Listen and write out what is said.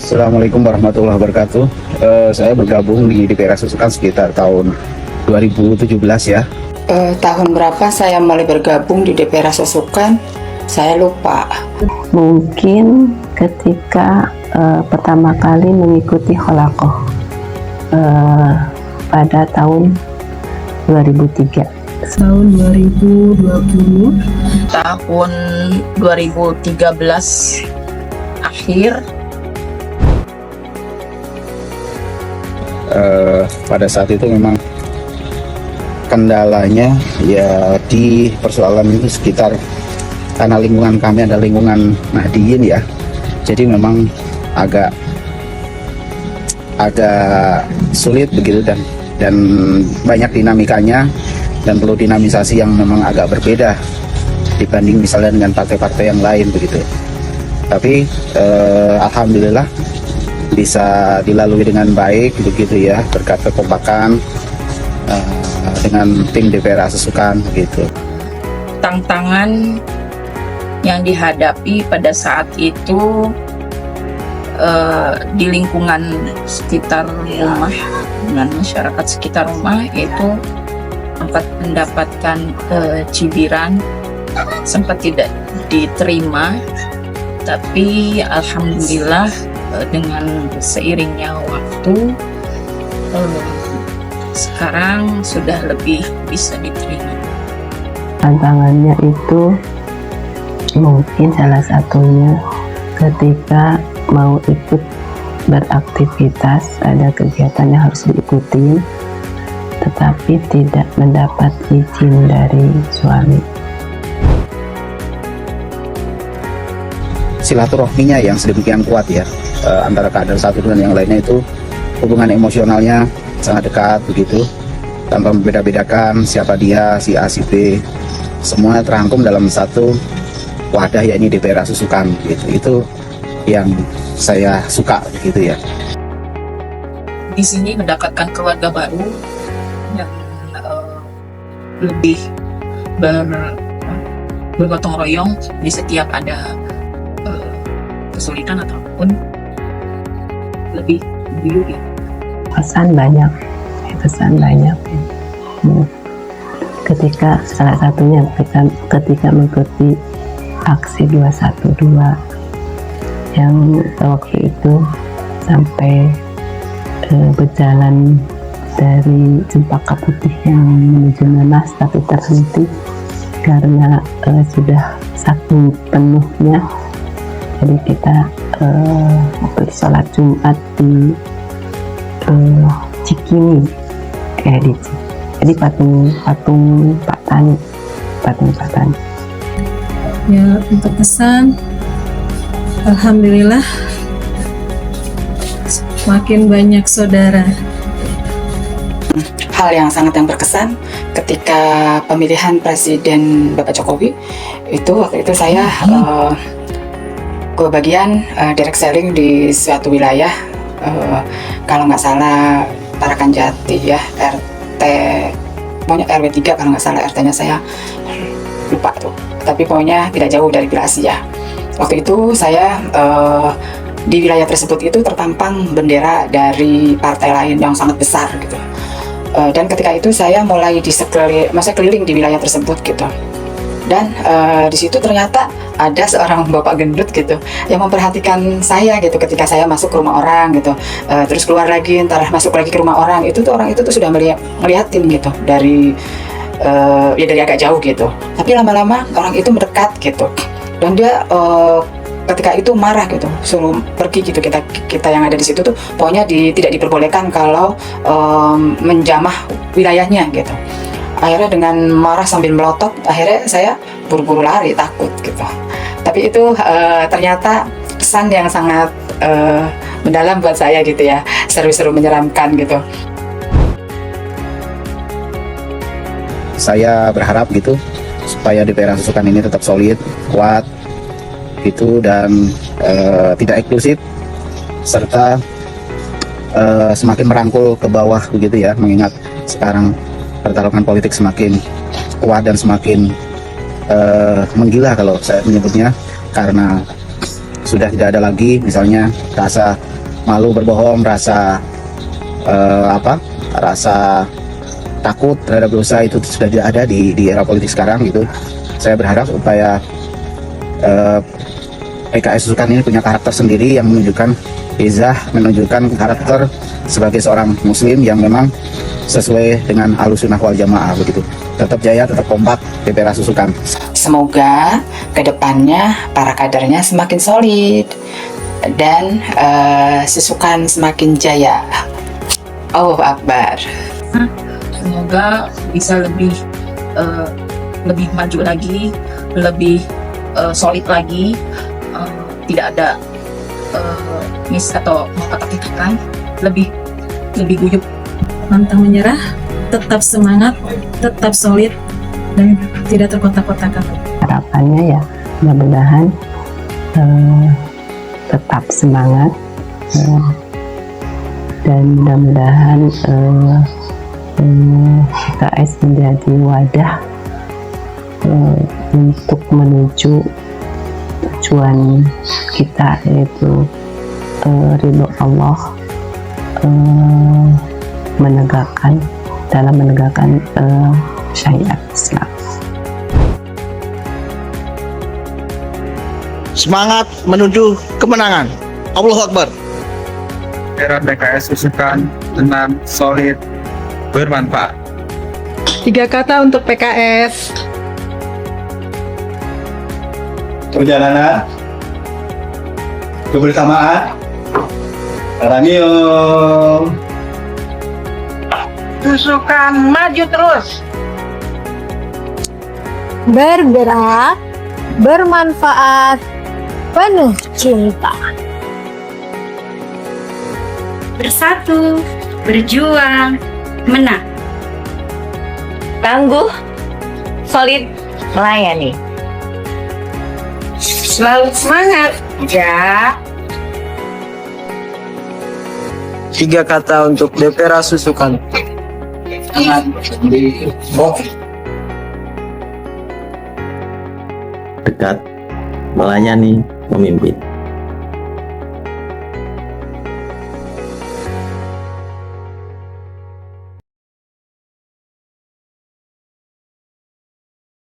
Assalamualaikum warahmatullahi wabarakatuh. Saya bergabung di DPR Susukan sekitar tahun 2017 ya. Tahun berapa saya mulai bergabung di DPR Susukan, saya lupa. Mungkin ketika pertama kali mengikuti Kholaqoh pada tahun 2003. Tahun 2020. Tahun 2013 akhir. Pada saat itu memang kendalanya ya di persoalan itu sekitar, karena lingkungan kami ada lingkungan Nahdliyin ya, jadi memang agak sulit begitu dan banyak dinamikanya dan perlu dinamisasi yang memang agak berbeda dibanding misalnya dengan partai-partai yang lain begitu. Tapi alhamdulillah bisa dilalui dengan baik begitu ya, berkat kekompakan dengan tim DPR Susukan gitu. Tantangan yang dihadapi pada saat itu di lingkungan sekitar rumah dengan masyarakat sekitar rumah, yaitu sempat mendapatkan cibiran, sempat tidak diterima, tapi alhamdulillah dengan seiringnya waktu sekarang sudah lebih bisa diterima. Tantangannya itu mungkin salah satunya ketika mau ikut beraktivitas, ada kegiatan yang harus diikuti tetapi tidak mendapat izin dari suami. Silaturahminya yang sedemikian kuat ya, antara kader satu dengan yang lainnya, itu hubungan emosionalnya sangat dekat begitu, tanpa membeda-bedakan siapa dia, si A, si B, semua terangkum dalam satu wadah, yakni DPR Susukan gitu. Itu yang saya suka begitu ya. Di sini mendapatkan keluarga baru yang lebih bergotong royong di setiap ada kesulitan ataupun lebih dulu ya. Pesan banyak. Ketika salah satunya ketika mengikuti aksi 212 yang waktu itu sampai berjalan dari Cempaka Putih yang menuju Monas, tapi terhenti karena sudah saking penuhnya. Jadi kita sholat Jumat di Cikini, jadi patung Pak Tani. Ya, untuk pesan, alhamdulillah makin banyak saudara. Hal yang sangat berkesan ketika pemilihan Presiden Bapak Jokowi itu, waktu itu saya ke bagian direct selling di suatu wilayah, kalau nggak salah Tarakan Jati ya, RT pokoknya RW 3 kalau nggak salah, RT-nya saya lupa tuh, tapi pokoknya tidak jauh dari Bila Asia. Waktu itu saya di wilayah tersebut itu terpampang bendera dari partai lain yang sangat besar gitu, dan ketika itu saya mulai keliling di wilayah tersebut gitu. Dan di situ ternyata ada seorang bapak gendut gitu yang memperhatikan saya gitu ketika saya masuk ke rumah orang gitu, terus keluar lagi, ntar masuk lagi ke rumah orang. Orang itu tuh sudah ngeliatin gitu dari dari agak jauh gitu. Tapi lama-lama orang itu mendekat gitu, dan dia ketika itu marah gitu, suruh pergi gitu. Kita yang ada di situ tuh pokoknya tidak diperbolehkan kalau menjamah wilayahnya gitu. Akhirnya dengan marah sambil melotot, akhirnya saya buru-buru lari, takut gitu. Tapi itu ternyata kesan yang sangat mendalam buat saya gitu ya, seru-seru, menyeramkan gitu. Saya berharap gitu supaya DPR Susukan ini tetap solid, kuat gitu, dan tidak eksklusif, serta semakin merangkul ke bawah begitu ya, mengingat sekarang pertarungan politik semakin kuat dan semakin menggila kalau saya menyebutnya, karena sudah tidak ada lagi misalnya rasa malu berbohong, rasa rasa takut terhadap dosa itu sudah tidak ada di era politik sekarang gitu. Saya berharap supaya PKS Susukan ini punya karakter sendiri yang menunjukkan izah, menunjukkan karakter sebagai seorang muslim yang memang sesuai dengan Ahlussunnah wal Jamaah begitu. Tetap jaya, tetap kompak DPR Susukan. Semoga kedepannya para kadernya semakin solid dan Susukan semakin jaya. Allahu Akbar. Semoga bisa lebih maju lagi, lebih solid lagi, tidak ada miss atau kotak-kotakan, lebih guyup. Pantang menyerah, tetap semangat, tetap solid, dan tidak terkotak-kotakan. Harapannya ya mudah-mudahan tetap semangat, dan mudah-mudahan PKS menjadi wadah untuk menuju tujuan kita, yaitu ridho Allah, menegakkan syariat Islam. Semangat menuju kemenangan. Allahu Akbar. Era PKS Susukan tenang, solid, bermanfaat. 3 kata untuk PKS. Perjalanan, kebersamaan, Ramium. Susukan maju terus. Bergerak, bermanfaat, penuh cinta. Bersatu, berjuang, menang. Tangguh, solid, melayani. Selalu semangat, ya. 3 kata untuk DPR Susukan. Dekat, melayani, memimpin.